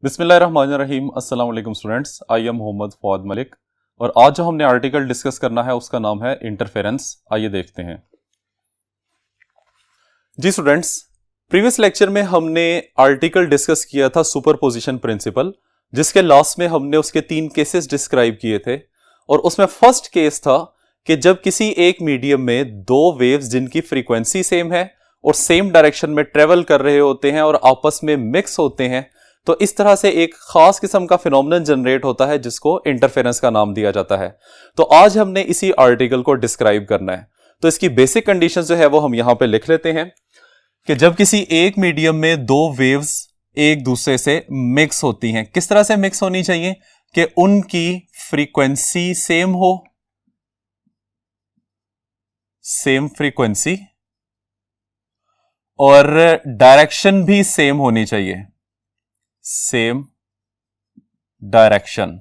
बिस्मिल्लाहिर्रहमानिर्रहीम। अस्सलाम वालेकुम students, I am Mohammad Fouad Malik और आज जो हमने आर्टिकल डिस्कस करना है उसका नाम है इंटरफेरेंस। आइए देखते हैं। जी स्टूडेंट्स, प्रीवियस लेक्चर में हमने आर्टिकल डिस्कस किया था सुपरपोजिशन प्रिंसिपल, जिसके लास्ट में हमने उसके 3 केसेस डिस्क्राइब किए थे और उसमें फर्स्ट केस था कि जब किसी एक मीडियम में 2 वेव्स जिनकी फ्रीक्वेंसी सेम है और सेम डायरेक्शन में ट्रेवल कर रहे होते हैं और आपस में मिक्स होते हैं, तो इस तरह से एक खास किस्म का फिनोमेनन जनरेट होता है जिसको इंटरफेरेंस का नाम दिया जाता है। तो आज हमने इसी आर्टिकल को डिस्क्राइब करना है। तो इसकी बेसिक कंडीशन जो है वो हम यहां पे लिख लेते हैं कि जब किसी एक मीडियम में 2 वेव्स एक दूसरे से मिक्स होती हैं, किस तरह से मिक्स होनी चाहिए कि उनकी फ्रीक्वेंसी सेम हो, सेम फ्रीक्वेंसी, और डायरेक्शन भी सेम होनी चाहिए, सेम डायरेक्शन।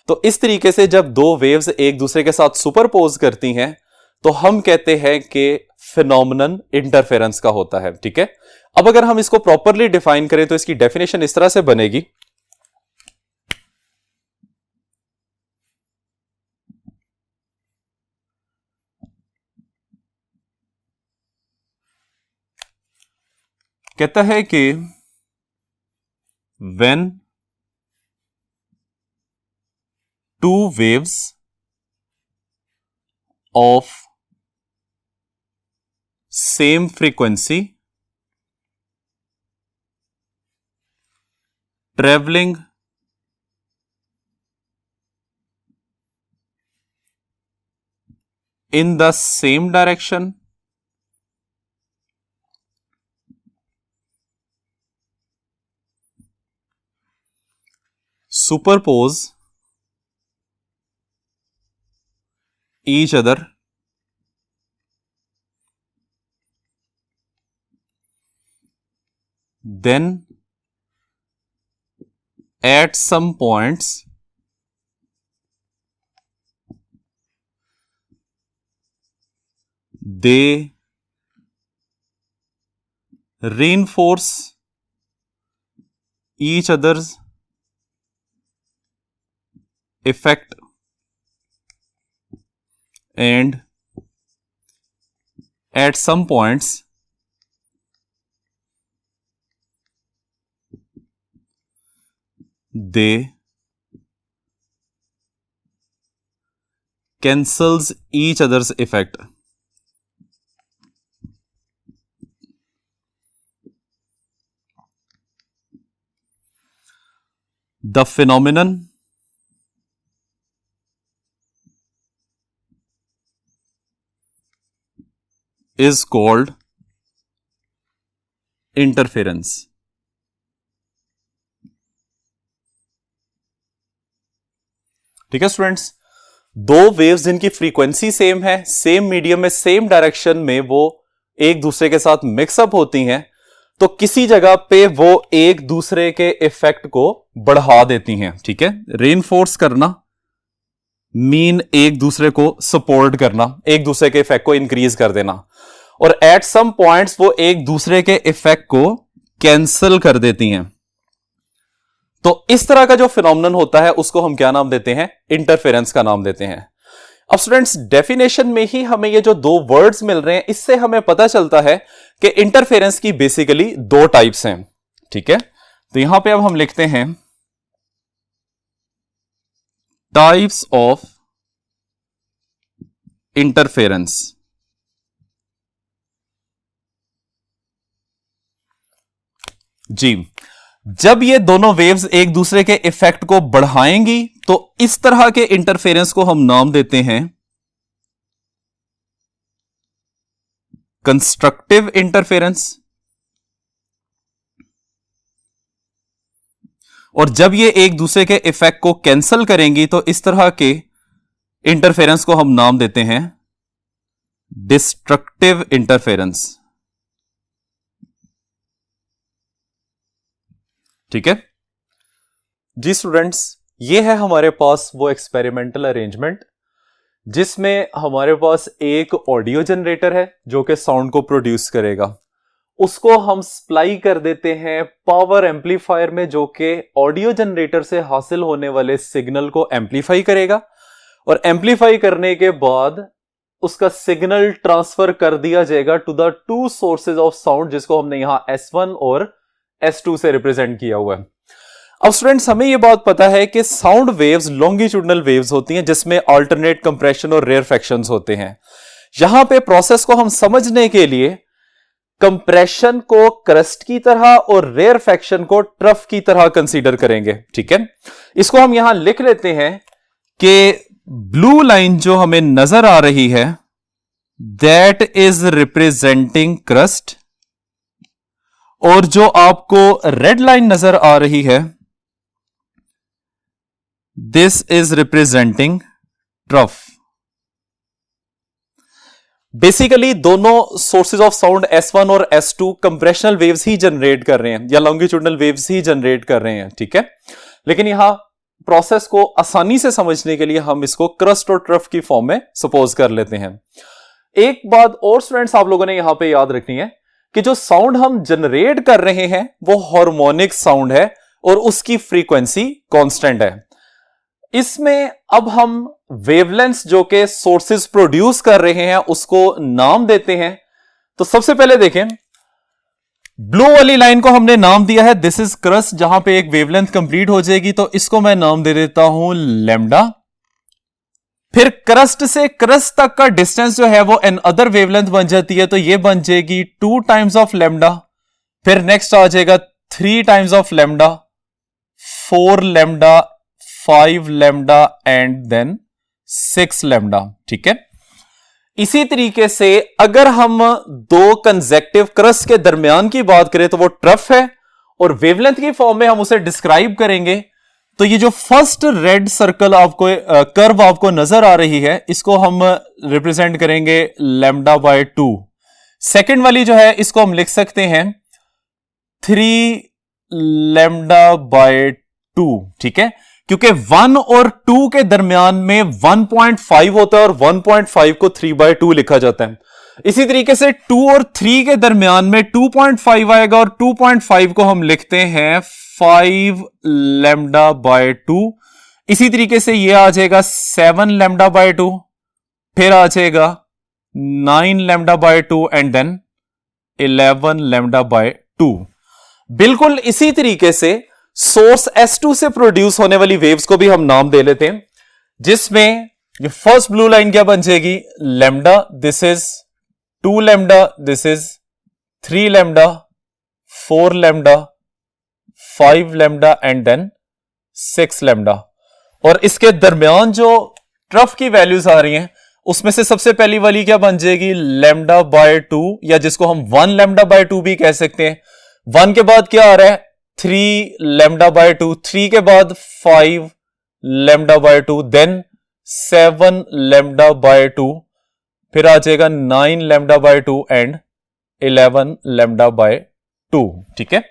तो इस तरीके से जब 2 वेव्स एक दूसरे के साथ सुपरपोज करती हैं तो हम कहते हैं कि फिनोमेनन इंटरफेरेंस का होता है। ठीक है, अब अगर हम इसको प्रॉपरली डिफाइन करें तो इसकी डेफिनेशन इस तरह से बनेगी। कहता है कि when 2 waves of same frequency traveling in the same direction superpose each other then at some points they reinforce each other's effect and at some points they cancels each other's effect। The phenomenon is called interference। ठीक है students, 2 waves जिनकी frequency same है, same medium में same direction में वो एक दूसरे के साथ मिक्सअप होती हैं, तो किसी जगह पे वो एक दूसरे के इफेक्ट को बढ़ा देती हैं। ठीक है, रेनफोर्स करना मीन एक दूसरे को सपोर्ट करना, एक दूसरे के इफेक्ट को इंक्रीज कर देना, और एट सम पॉइंट्स वो एक दूसरे के इफेक्ट को कैंसल कर देती हैं। तो इस तरह का जो फिनोमेनन होता है उसको हम क्या नाम देते हैं? इंटरफेरेंस का नाम देते हैं। अब स्टूडेंट्स, डेफिनेशन में ही हमें ये जो 2 वर्ड्स मिल रहे हैं इससे हमें पता चलता है कि इंटरफेरेंस की बेसिकली 2 टाइप्स हैं। ठीक है, तो यहां पे अब हम लिखते हैं टाइप्स ऑफ इंटरफेरेंस। जी, जब ये दोनों वेव्स एक दूसरे के इफेक्ट को बढ़ाएंगी तो इस तरह के इंटरफेरेंस को हम नाम देते हैं कंस्ट्रक्टिव इंटरफेरेंस, और जब ये एक दूसरे के इफेक्ट को कैंसल करेंगी तो इस तरह के इंटरफेरेंस को हम नाम देते हैं डिस्ट्रक्टिव इंटरफेरेंस। ठीक है जी स्टूडेंट्स, ये है हमारे पास वो एक्सपेरिमेंटल अरेंजमेंट जिसमें हमारे पास एक ऑडियो जनरेटर है जो कि साउंड को प्रोड्यूस करेगा, उसको हम सप्लाई कर देते हैं पावर एम्पलीफायर में, जो कि ऑडियो जनरेटर से हासिल होने वाले सिग्नल को एम्पलीफाई करेगा और एम्पलीफाई करने के बाद उसका सिग्नल ट्रांसफर कर दिया जाएगा to the two sources of sound, जिसको हमने यहां S1 और S2 से रिप्रेजेंट किया हुआ है। अब स्टूडेंट्स, हमें यह बात पता है कि साउंड वेव्स लॉन्गिट्यूडनल वेव्स होती हैं जिसमें अल्टरनेट कंप्रेशन और रेयरफैक्शंस होते हैं। यहां पे प्रोसेस को हम समझने के लिए कंप्रेशन को क्रस्ट की तरह और रेयरफैक्शन को ट्रफ की तरह कंसीडर करेंगे। ठीक है, इसको हम यहां लिख लेते हैं कि ब्लू लाइन जो हमें नजर आ रही है दैट इज रिप्रेजेंटिंग क्रस्ट, और जो आपको रेड लाइन नजर आ रही है this is representing trough. Basically दोनों सोर्सेज ऑफ साउंड S1 और S2 कंप्रेशनल वेव्स ही जनरेट कर रहे हैं या लॉन्गिट्यूडनल वेव्स ही जनरेट कर रहे हैं। ठीक है, लेकिन यहां प्रोसेस को आसानी से समझने के लिए हम इसको क्रस्ट और ट्रफ की फॉर्म में सपोज कर लेते हैं। एक बात और स्टूडेंट्स आप लोगों ने यहां पे याद रखनी है कि जो साउंड हम जनरेट कर रहे हैं वो हार्मोनिक साउंड है और उसकी फ्रीक्वेंसी कांस्टेंट है। इसमें अब हम वेवलेंथ्स जो के सोर्सेज प्रोड्यूस कर रहे हैं उसको नाम देते हैं। तो सबसे पहले देखें, ब्लू वाली लाइन को हमने नाम दिया है दिस इज क्रस्ट, जहां पे एक वेवलेंथ कंप्लीट हो जाएगी तो इसको मैं नाम दे देता हूं लैम्डा। फिर क्रस्ट से क्रस्ट तक का डिस्टेंस जो है वो एन अदर वेवलेंथ बन जाती है, तो ये बन जाएगी 2 टाइम्स ऑफ लैम्डा। फिर नेक्स्ट आ जाएगा 3 times of lambda, 4 lambda, 5 lambda and then 6 lambda. ठीक है, इसी तरीके से अगर हम दो कंसेक्टिव क्रस्ट के दरमियान की बात करें तो वो ट्रफ है, और वेवलेंथ की फॉर्म में हम उसे डिस्क्राइब करेंगे। तो ये जो फर्स्ट रेड सर्कल आपको कर्व आपको नजर आ रही है इसको हम रिप्रेजेंट करेंगे लैम्डा बाय 2। सेकेंड वाली जो है इसको हम लिख सकते हैं 3 लैम्डा बाय 2। ठीक है, क्योंकि 1 और 2 के दरमियान में 1.5 होता है और 1.5 को 3/2 लिखा जाता है। इसी तरीके से 2 और 3 के दरमियान में 2.5 आएगा और 2.5 को हम लिखते हैं 5 लैम्डा बाय 2। इसी तरीके से यह आ जाएगा 7 लैम्डा बाय 2, फिर आ जाएगा 9 lambda by 2 and then 11 lambda by 2। बिल्कुल इसी तरीके से सोर्स S2 से प्रोड्यूस होने वाली वेव्स को भी हम नाम दे लेते हैं, जिसमें ये फर्स्ट ब्लू लाइन क्या बन जाएगी lambda, this is 2 lambda, this is 3 lambda, 4 lambda, 5 lambda and then 6 lambda. और इसके दरमियान जो ट्रफ की वैल्यूज आ रही हैं उसमें से सबसे पहली वाली क्या बन जाएगी लैम्डा बाय 2, या जिसको हम 1 लैम्डा बाय 2 भी कह सकते हैं। 1 के बाद क्या आ रहा है 3 लैम्डा बाय 2, 3 के बाद 5 lambda by 2, then 7 lambda by 2, फिर आ जाएगा 9 lambda by 2 and 11 lambda by 2। ठीक है,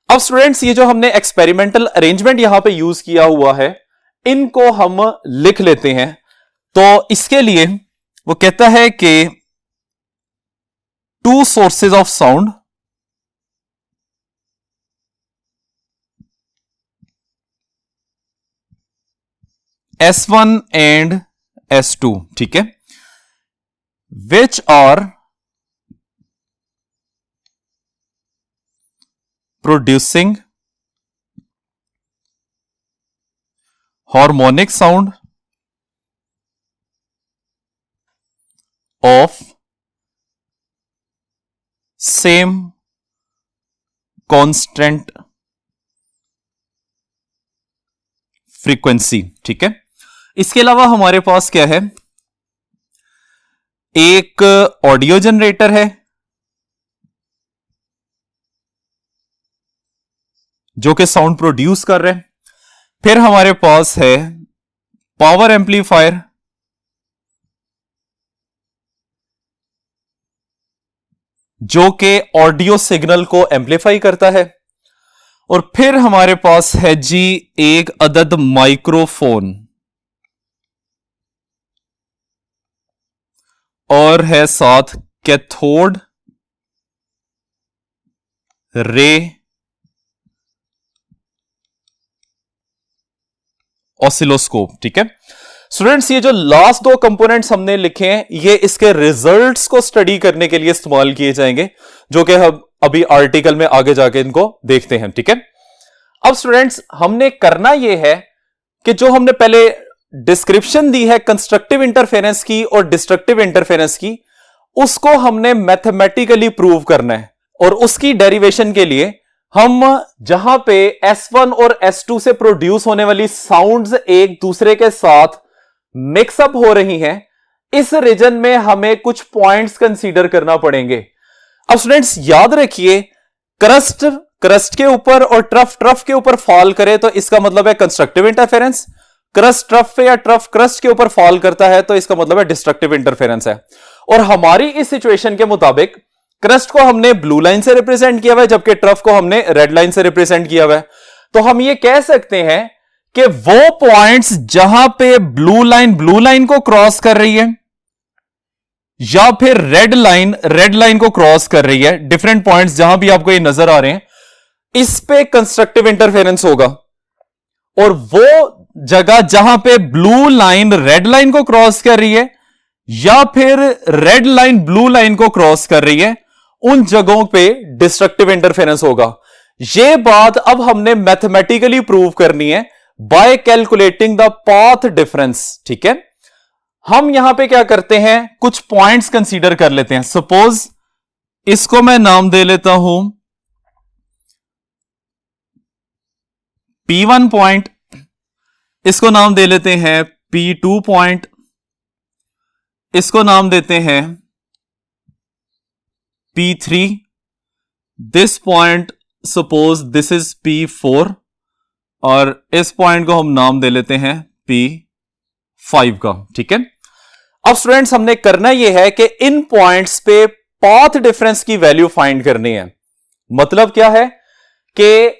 अब स्टूडेंट्स ये जो हमने एक्सपेरिमेंटल अरेंजमेंट यहां पे यूज किया हुआ है इनको हम लिख लेते हैं। तो इसके लिए वो कहता है कि 2 sources of sound S1 and S2, ठीक है, which are producing harmonic sound of same constant frequency। ठीक है, इसके अलावा हमारे पास क्या है, एक ऑडियो जनरेटर है जो कि साउंड प्रोड्यूस कर रहे हैं, फिर हमारे पास है पावर एम्पलीफायर जो कि ऑडियो सिग्नल को एम्पलीफाई करता है, और फिर हमारे पास है जी एक अदद माइक्रोफोन और है साथ कैथोड रे ऑसिलोस्कोप। ठीक है स्टूडेंट्स, ये जो लास्ट दो कंपोनेंट्स हमने लिखे हैं ये इसके रिजल्ट्स को स्टडी करने के लिए इस्तेमाल किए जाएंगे, जो कि हम अभी आर्टिकल में आगे जाके इनको देखते हैं। ठीक है, अब स्टूडेंट्स हमने करना यह है कि जो हमने पहले डिस्क्रिप्शन दी है कंस्ट्रक्टिव इंटरफेरेंस की और डिस्ट्रक्टिव इंटरफेरेंस की, उसको हमने मैथमेटिकली प्रूव करना है। और उसकी डेरिवेशन के लिए हम जहां पे S1 और S2 से प्रोड्यूस होने वाली साउंड्स एक दूसरे के साथ मिक्सअप हो रही हैं, इस रीजन में हमें कुछ पॉइंट्स कंसीडर करना पड़ेंगे। अब स्टूडेंट्स याद रखिए, क्रस्ट के ऊपर और ट्रफ के ऊपर फॉल करे तो इसका मतलब है कंस्ट्रक्टिव इंटरफेरेंस, क्रस्ट ट्रफ पे या ट्रफ क्रस्ट के ऊपर फॉल करता है तो इसका मतलब है डिस्ट्रक्टिव इंटरफेरेंस है। और हमारी इस सिचुएशन के मुताबिक क्रस्ट को हमने ब्लू लाइन से रिप्रेजेंट किया हुआ है, जबकि ट्रफ को हमने रेड लाइन से रिप्रेजेंट किया हुआ है। तो हम ये कह सकते हैं कि वो पॉइंट्स जहां पे ब्लू लाइन को क्रॉस कर रही है या फिर रेड लाइन को क्रॉस कर रही है, डिफरेंट पॉइंट्स जहां भी आपको ये नजर आ रहे हैं, इस पे कंस्ट्रक्टिव इंटरफेरेंस होगा। और वो जगह जहां पे ब्लू लाइन रेड लाइन को क्रॉस कर रही है या फिर रेड लाइन ब्लू लाइन को क्रॉस कर रही है, उन जगहों पे डिस्ट्रक्टिव इंटरफेरेंस होगा। यह बात अब हमने मैथमेटिकली प्रूव करनी है bye calculating the path difference. ठीक है, हम यहां पे क्या करते हैं, कुछ पॉइंट्स कंसीडर कर लेते हैं। सपोज इसको मैं नाम दे लेता हूं P1 पॉइंट, इसको नाम दे लेते हैं P2 पॉइंट, इसको नाम देते हैं P3, this point suppose this is P4 और इस पॉइंट को हम नाम दे लेते हैं P5 का। ठीक है, अब स्टूडेंट्स हमने करना यह है कि इन पॉइंट्स पे पाथ डिफरेंस की वैल्यू फाइंड करनी है। मतलब क्या है कि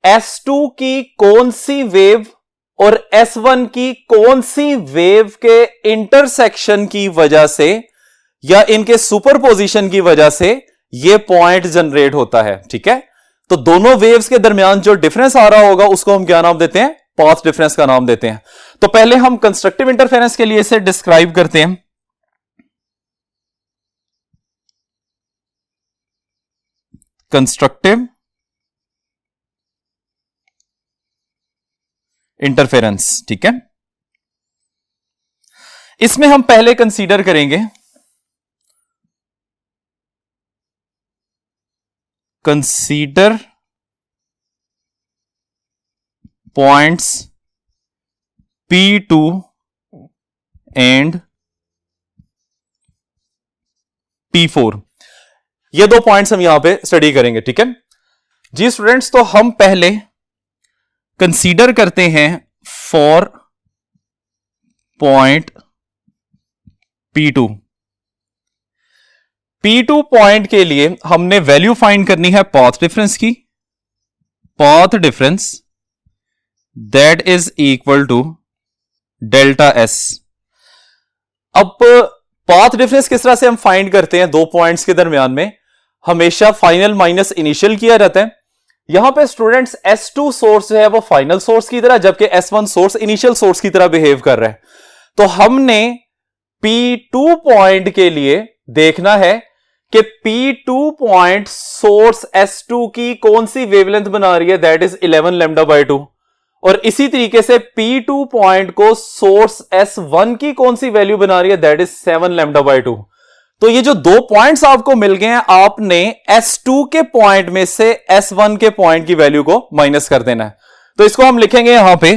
S2 की कौन सी वेव और S1 की कौन सी वेव के इंटरसेक्शन की वजह से या इनके सुपरपोजिशन की वजह से यह पॉइंट जनरेट होता है। ठीक है, तो दोनों वेव्स के दरमियान जो डिफरेंस आ रहा होगा उसको हम क्या नाम देते हैं, पाथ डिफरेंस का नाम देते हैं। तो पहले हम कंस्ट्रक्टिव इंटरफेरेंस के लिए इसे डिस्क्राइब करते हैं। Constructive interference. ठीक है, इसमें हम पहले कंसीडर करेंगे consider points P2 and P4। ये दो पॉइंट्स हम यहां पे स्टडी करेंगे। ठीक है जी स्टूडेंट्स, तो हम पहले कंसीडर करते हैं फॉर पॉइंट P2 पॉइंट के लिए हमने वैल्यू फाइंड करनी है पाथ डिफरेंस की। Path difference that is equal to delta S। अब पाथ डिफरेंस किस तरह से हम फाइंड करते हैं, दो पॉइंट्स के दरमियान में हमेशा फाइनल माइनस इनिशियल किया जाता है। यहां पे स्टूडेंट्स S2 सोर्स है वो फाइनल सोर्स की तरह, जबकि S1 सोर्स इनिशियल सोर्स की तरह बिहेव कर रहा है। तो हमने P2 पॉइंट के लिए देखना है कि P2 पॉइंट सोर्स S2 की कौन सी वेवलेंथ बना रही है, दैट इज 11 लैम्डा बाय 2। और इसी तरीके से P2 पॉइंट को सोर्स S1 की कौन सी वैल्यू बना रही है, दैट इज 7 लैम्डा बाय 2। तो ये जो दो पॉइंट्स आपको मिल गए हैं, आपने S2 के पॉइंट में से S1 के पॉइंट की वैल्यू को माइनस कर देना है। तो इसको हम लिखेंगे यहां पे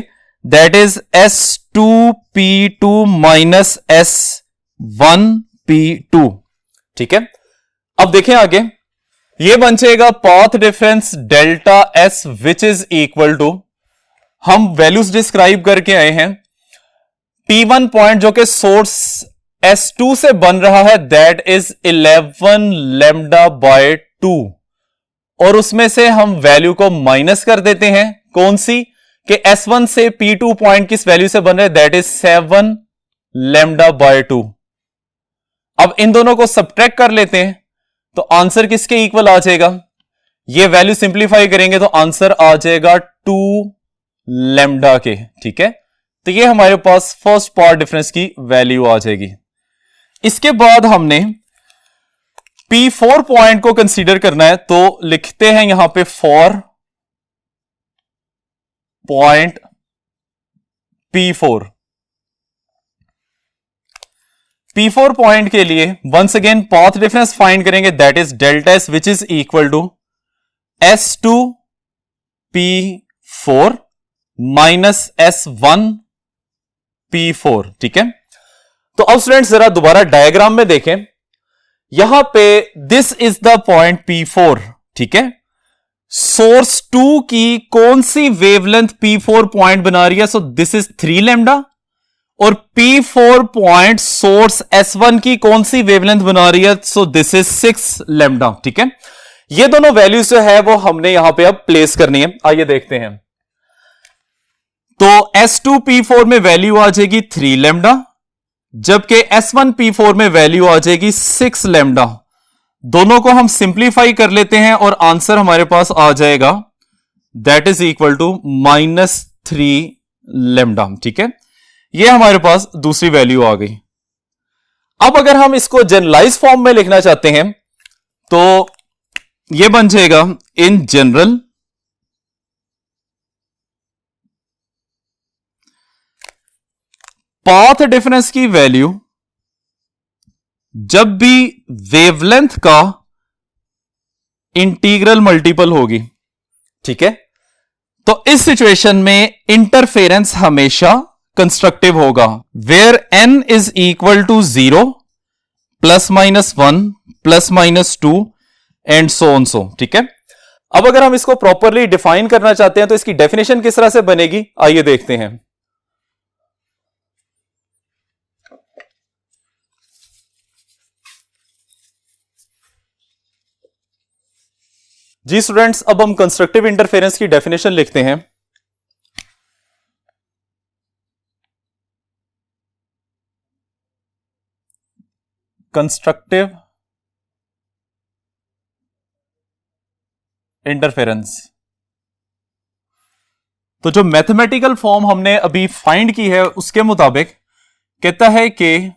that is S2P2 minus S1P2। ठीक है, अब देखें आगे, ये बन जाएगा path difference delta S which is equal to, हम वैल्यूज डिस्क्राइब करके आए हैं, P1 पॉइंट जो कि सोर्स S2 से बन रहा है दैट इज 11 लैम्डा बाय 2, और उसमें से हम वैल्यू को माइनस कर देते हैं, कौन सी कि S1 से P2 पॉइंट किस वैल्यू से बन रहा है, दैट इज 7 लैम्डा बाय 2। अब इन दोनों को सब्ट्रैक्ट कर लेते हैं तो आंसर किसके इक्वल आ जाएगा, ये वैल्यू सिंप्लीफाई करेंगे तो आंसर आ जाएगा 2 लैम्डा के। ठीक है, तो ये हमारे पास फर्स्ट पार्ट डिफरेंस की वैल्यू आ जाएगी। इसके बाद हमने P4 पॉइंट को कंसीडर करना है, तो लिखते हैं यहां पे for point P4। P4 point के लिए once again path difference find करेंगे, that is delta S which is equal to S2 P4 minus S1 P4। ठीक है, तो अब स्टूडेंट्स जरा दोबारा डायग्राम में देखें, यहां पे this is the point P4। ठीक है, सोर्स 2 की कौन सी वेवलेंथ P4 पॉइंट बना रही है? So this is 3 lambda. और P4 पॉइंट सोर्स S1 की कौन सी वेवलेंथ बना रही है? So this is 6 lambda. ठीक है, ये दोनों वैल्यूज जो है वो हमने यहां पे अब प्लेस करनी है। आइए देखते हैं। तो S2 P4 में वैल्यू आ जाएगी 3 लैम्डा, जबकि S1 P4 में वैल्यू आ जाएगी 6 लैम्डा। दोनों को हम सिंप्लीफाई कर लेते हैं और आंसर हमारे पास आ जाएगा that is equal to -3 lambda. ठीक है, ये हमारे पास दूसरी वैल्यू आ गई। अब अगर हम इसको जनरलाइज फॉर्म में लिखना चाहते हैं तो ये बन जाएगा इन जनरल पाथ डिफरेंस की वैल्यू जब भी वेवलेंथ का इंटीग्रल मल्टीपल होगी। ठीक है, तो इस सिचुएशन में इंटरफेरेंस हमेशा कंस्ट्रक्टिव होगा, where n is equal to 0 +-1 +-2 and so on so. ठीक है, अब अगर हम इसको प्रॉपरली डिफाइन करना चाहते हैं तो इसकी डेफिनेशन किस तरह से बनेगी, आइए देखते हैं। जी स्टूडेंट्स, अब हम कंस्ट्रक्टिव इंटरफेरेंस की डेफिनेशन लिखते हैं। कंस्ट्रक्टिव इंटरफेरेंस, तो जो मैथमेटिकल फॉर्म हमने अभी फाइंड की है उसके मुताबिक कहता है कि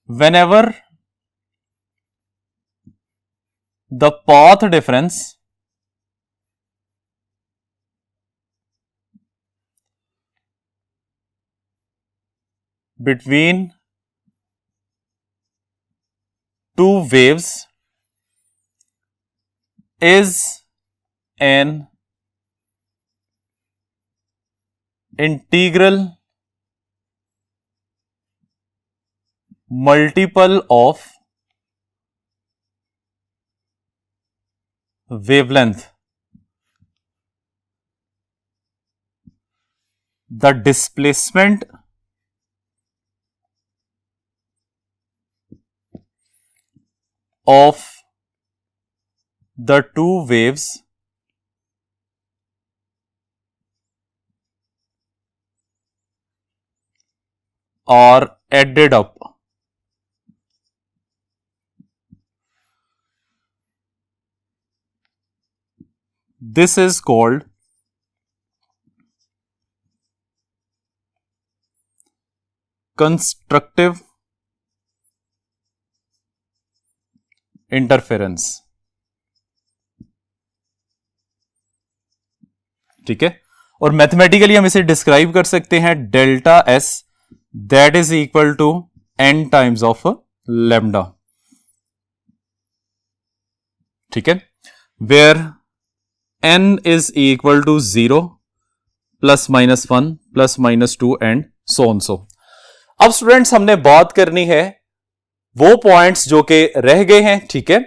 whenever the path difference between two waves is an integral multiple of wavelength, the displacement of the two waves are added up. This is called constructive interference। ठीक है, और मैथमेटिकली हम इसे डिस्क्राइब कर सकते हैं delta S that is equal to n times of lambda. ठीक है, where n is equal to 0 +-1 +-2 and so on so. अब स्टूडेंट्स हमने बात करनी है वो पॉइंट्स जो कि रह गए हैं। ठीक है,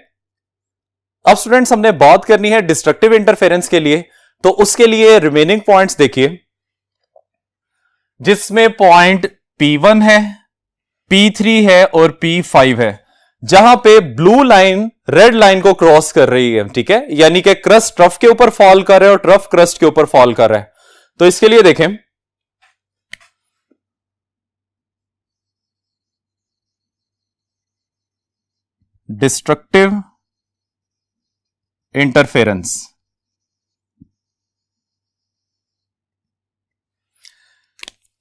अब स्टूडेंट्स हमने बात करनी है डिस्ट्रक्टिव इंटरफेरेंस के लिए, तो उसके लिए रिमेनिंग पॉइंट्स देखिए, जिसमें पॉइंट P1 है, P3 है और P5 है, जहां पे ब्लू लाइन रेड लाइन को क्रॉस कर रही है। ठीक है, यानी कि क्रस्ट ट्रफ के ऊपर फॉल कर रहा है और ट्रफ क्रस्ट के ऊपर फॉल कर रहा है। तो इसके लिए देखें, डिस्ट्रक्टिव इंटरफेरेंस।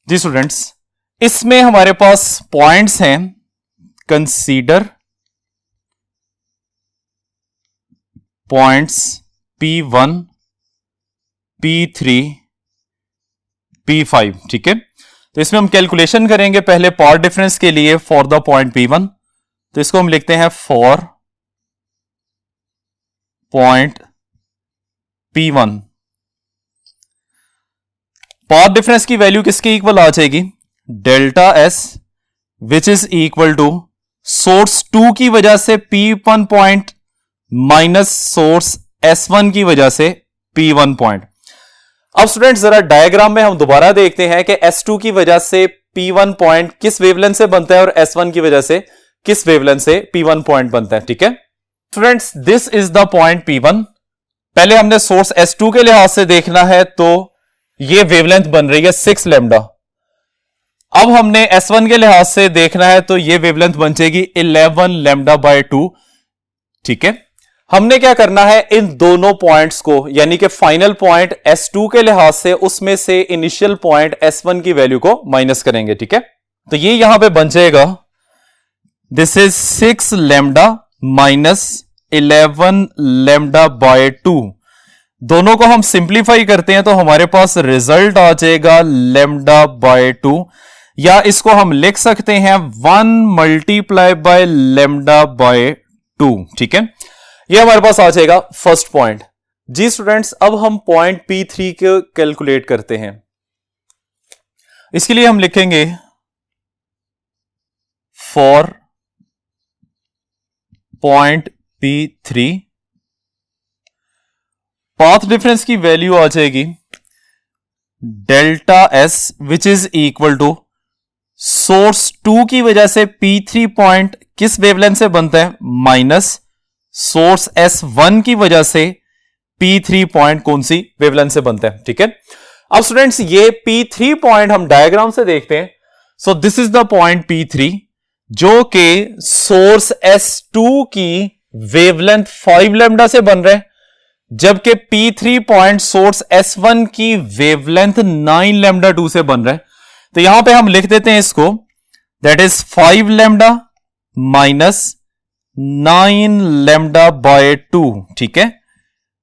जी स्टूडेंट्स, इसमें हमारे पास पॉइंट्स हैं, consider points P1, P3, P5, ठीक है। तो इसमें हम कैलकुलेशन करेंगे पहले पाथ डिफरेंस के लिए फॉर द पॉइंट P1। तो इसको हम लिखते हैं for point P1। Path difference की वैल्यू किसके इक्वल आ जाएगी? Delta S, which is equal to source 2 की वजह से P1 point minus source S1 की वजह से P1 पॉइंट। अब स्टूडेंट्स जरा डायग्राम में हम दोबारा देखते हैं कि S2 की वजह से P1 पॉइंट किस वेवलेंथ से बनता है और S1 की वजह से किस वेवलेंथ से P1 पॉइंट बनता है, ठीक है। Students, this is the point P1। पहले हमने सोर्स S2 के लिहाज से देखना है, तो ये वेवलेंथ बन रही है 6 लैम्डा। अब हमने S1 के लिहाज से देखना है, तो ये वेवलेंथ बन जाएगी 11 लैम्डा बाय 2, ठीक है। हमने क्या करना है, इन दोनों पॉइंट्स को, यानी कि फाइनल पॉइंट S2 के लिहाज से उसमें से इनिशियल पॉइंट S1 की वैल्यू को माइनस करेंगे, ठीक है। तो ये यहां पे बन जाएगा, this is 6 lambda minus 11 lambda by 2। दोनों को हम सिंप्लीफाई करते हैं तो हमारे पास रिजल्ट आ जाएगा लैम्डा बाय 2, या इसको हम लिख सकते हैं 1 मल्टीप्लाई बाय लैम्डा बाय 2, ठीक है। ये हमारे पास आ जाएगा फर्स्ट पॉइंट। जी स्टूडेंट्स, अब हम पॉइंट P3 को कैलकुलेट करते हैं। इसके लिए हम लिखेंगे for point P3 path difference की वैल्यू आ जाएगी delta S, which is equal to source 2 की वजह से P3 पॉइंट किस वेवलेंथ से बनता है, माइनस सोर्स S1 की वजह से P3 पॉइंट कौन सी वेवलेंथ से बनता है, ठीक है। अब स्टूडेंट्स, ये P3 पॉइंट हम डायग्राम से देखते हैं। So this is the point P3 जो कि सोर्स S2 की वेवलेंथ 5 लैम्डा से बन रहा है, जबकि P3 पॉइंट सोर्स S1 की वेवलेंथ 9 लैम्डा 2 से बन रहा है। तो यहां पे हम लिख देते हैं इसको, that is 5 lambda minus 9 lambda by 2, ठीक है।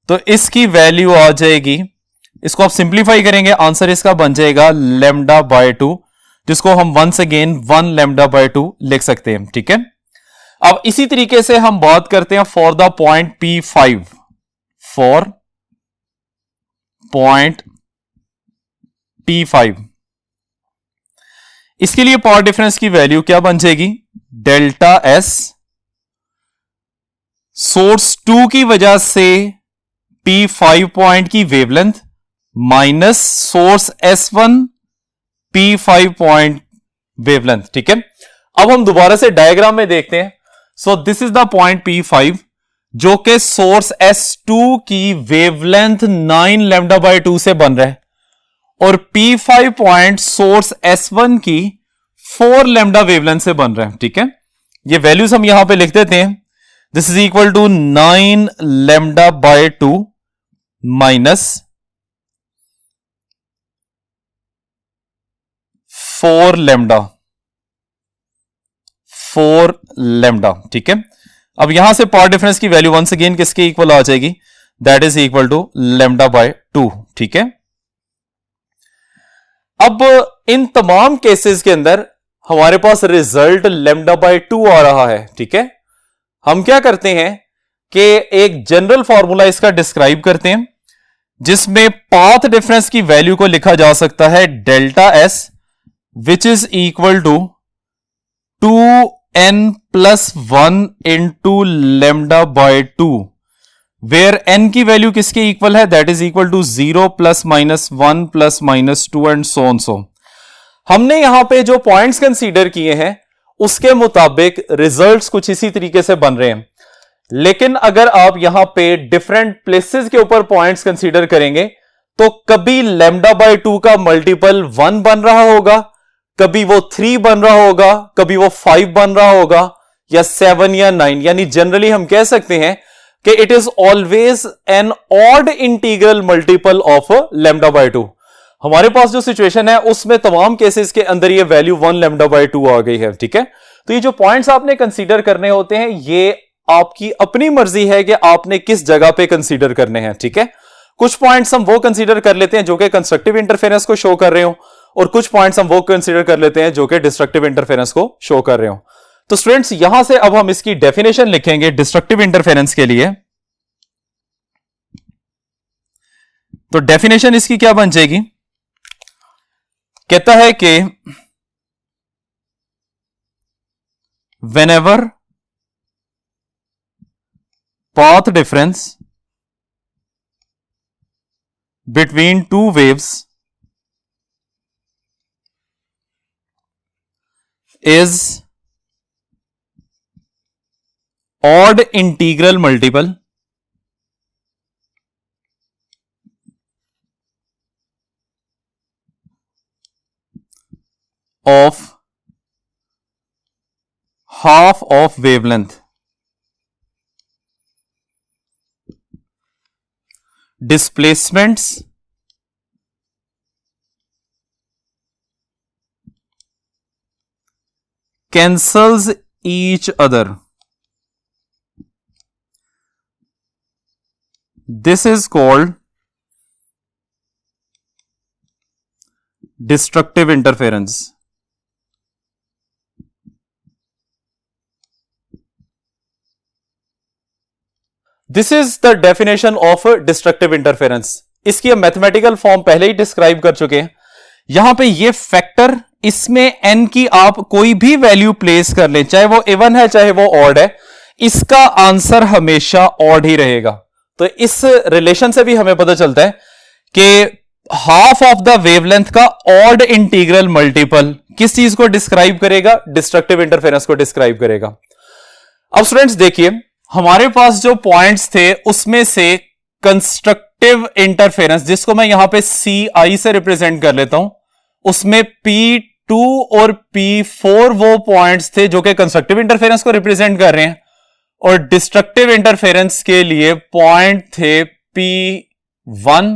तो इसकी वैल्यू आ जाएगी, इसको आप सिंप्लीफाई करेंगे, आंसर इसका बन जाएगा लैम्डा बाय 2, जिसको हम वंस अगेन 1 लैम्डा बाय 2 लिख सकते हैं, ठीक है। अब इसी तरीके से हम बात करते हैं for the point P5। For point P5 इसके लिए पाथ डिफरेंस की वैल्यू क्या बन जाएगी, डेल्टा एस, सोर्स 2 की वजह से P5 पॉइंट की wavelength minus source S1 P5 point wavelength, ठीक है। अब हम दोबारा से डायग्राम में देखते हैं। So this is the point P5 जो कि सोर्स S2 की वेवलेंथ 9 लैम्डा बाय 2 से बन रहा है, और P5 पॉइंट सोर्स S1 की 4 लैम्डा वेवलेंथ से बन रहा है, ठीक है। ये वैल्यूज हम यहां पे लिख देते हैं, this is equal to 9 lambda by 2 minus 4 lambda, ठीक है। अब यहां से पाथ डिफरेंस की वैल्यू वंस अगेन किसके इक्वल आ जाएगी, that is equal to lambda by 2, ठीक है। अब इन तमाम केसेस के अंदर हमारे पास रिजल्ट लैम्डा बाय 2 आ रहा है, ठीक है। हम क्या करते हैं कि एक जनरल फॉर्मूला इसका डिस्क्राइब करते हैं, जिसमें पाथ डिफरेंस की वैल्यू को लिखा जा सकता है delta S, which is equal to 2n plus 1 into lambda by 2, where n की वैल्यू किसके इक्वल है, that is equal to 0 plus minus 1 plus minus 2 and so on so. हमने यहां पे जो पॉइंट्स कंसीडर किए हैं उसके मुताबिक रिजल्ट्स कुछ इसी तरीके से बन रहे हैं, लेकिन अगर आप यहां पे डिफरेंट प्लेसेस के ऊपर पॉइंट्स कंसीडर करेंगे तो कभी लैम्डा बाय 2 का मल्टीपल 1 बन रहा होगा, कभी वो 3 बन रहा होगा, कभी वो 5 बन रहा होगा, या 7 या 9। यानी जनरली हम कह सकते हैं कि it is always an odd integral multiple of lambda by 2। हमारे पास जो सिचुएशन है उसमें तमाम केसेस के अंदर ये वैल्यू 1 लैम्डा बाय 2 आ गई है, ठीक है। तो ये जो पॉइंट्स आपने कंसीडर करने होते हैं ये आपकी अपनी मर्जी है कि आपने किस जगह पे कंसीडर करने हैं, ठीक है। कुछ पॉइंट्स हम वो कंसीडर कर लेते हैं जो कि कंस्ट्रक्टिव इंटरफेरेंस को शो कर रहे हो, और कुछ पॉइंट्स हम वो कंसीडर कर लेते हैं जो कि डिस्ट्रक्टिव इंटरफेरेंस को शो कर रहे हो। तो स्टूडेंट्स यहां से अब हम इसकी डेफिनेशन लिखेंगे डिस्ट्रक्टिव इंटरफेरेंस के लिए। तो डेफिनेशन इसकी क्या बन जाएगी, कहता है कि whenever path difference between two waves is odd integral multiple of half of wavelength, displacements cancels each other. This is called destructive interference. This is the definition of destructive interference. इसकी हम mathematical form पहले ही describe कर चुके हैं। यहां पे ये factor, इसमें n की आप कोई भी वैल्यू प्लेस कर लें, चाहे वो इवन है चाहे वो ऑड है, इसका आंसर हमेशा ऑड ही रहेगा। तो इस रिलेशन से भी हमें पता चलता है कि हाफ ऑफ द वेवलेंथ का ऑड इंटीग्रल मल्टीपल किस चीज को डिस्क्राइब करेगा, डिस्ट्रक्टिव इंटरफेरेंस को डिस्क्राइब करेगा। अब स्टूडेंट्स देखिए, हमारे पास जो पॉइंट्स थे उसमें से कंस्ट्रक्टिव इंटरफेरेंस, जिसको मैं यहां पे CI से रिप्रेजेंट कर लेता हूं, उसमें P2 और P4 वो पॉइंट्स थे जो कि कंस्ट्रक्टिव इंटरफेरेंस को रिप्रेजेंट कर रहे हैं, और डिस्ट्रक्टिव इंटरफेरेंस के लिए पॉइंट थे P1,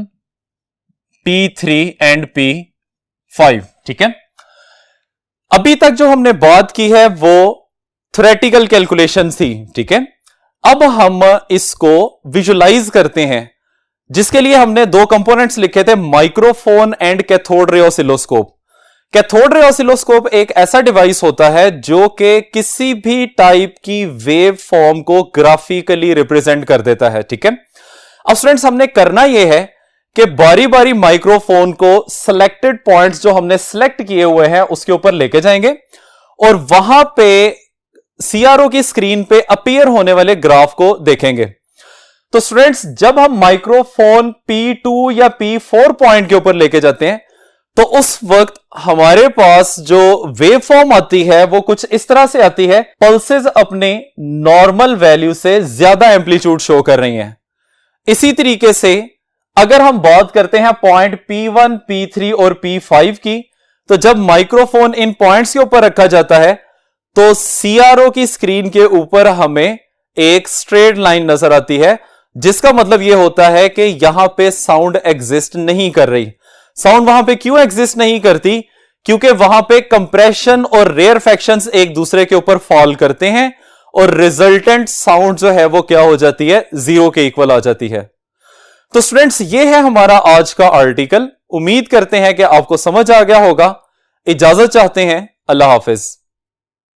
P3 एंड P5, ठीक है। अभी तक जो हमने बात की है वो थ्योरेटिकल कैलकुलेशन थी, ठीक है। अब हम इसको विजुलाइज करते हैं, जिसके लिए हमने दो कंपोनेंट्स लिखे थे, microphone and cathode ray oscilloscope. Cathode ray oscilloscope एक ऐसा डिवाइस होता है जो कि किसी भी टाइप की वेव फॉर्म को ग्राफिकली रिप्रेजेंट कर देता है, ठीक है। अब स्टूडेंट्स हमने करना यह है कि बारी बारी माइक्रोफोन को सिलेक्टेड पॉइंट्स जो हमने सिलेक्ट किए हुए हैं उसके ऊपर लेके जाएंगे, और वहां पे CRO की स्क्रीन पे अपीयर होने वाले ग्राफ को देखेंगे। तो स्टूडेंट्स जब हम माइक्रोफोन P2 या P4 पॉइंट के ऊपर लेके जाते हैं तो उस वक्त हमारे पास जो वेव फॉर्म आती है वो कुछ इस तरह से आती है, पल्सेस अपने नॉर्मल वैल्यू से ज्यादा एम्पलीट्यूड शो कर रही हैं। इसी तरीके से अगर हम बात करते हैं पॉइंट P1, P3 और P5 की, तो जब माइक्रोफोन इन पॉइंट्स के ऊपर रखा जाता है तो CRO की स्क्रीन के ऊपर हमें एक स्ट्रेट लाइन नजर आती है, जिसका मतलब यह होता है कि यहां पे साउंड एग्जिस्ट नहीं कर रही। साउंड वहां पे क्यों एग्जिस्ट नहीं करती? क्योंकि वहां पे कंप्रेशन और रेयरफैक्शंस एक दूसरे के ऊपर फॉल करते हैं और रिजल्टेंट साउंड जो है वो क्या हो जाती है, 0 के इक्वल आ जाती है। तो स्टूडेंट्स ये है हमारा आज का आर्टिकल। उम्मीद करते हैं कि आपको समझ आ गया होगा। इजाजत चाहते हैं, अल्लाह हाफिज।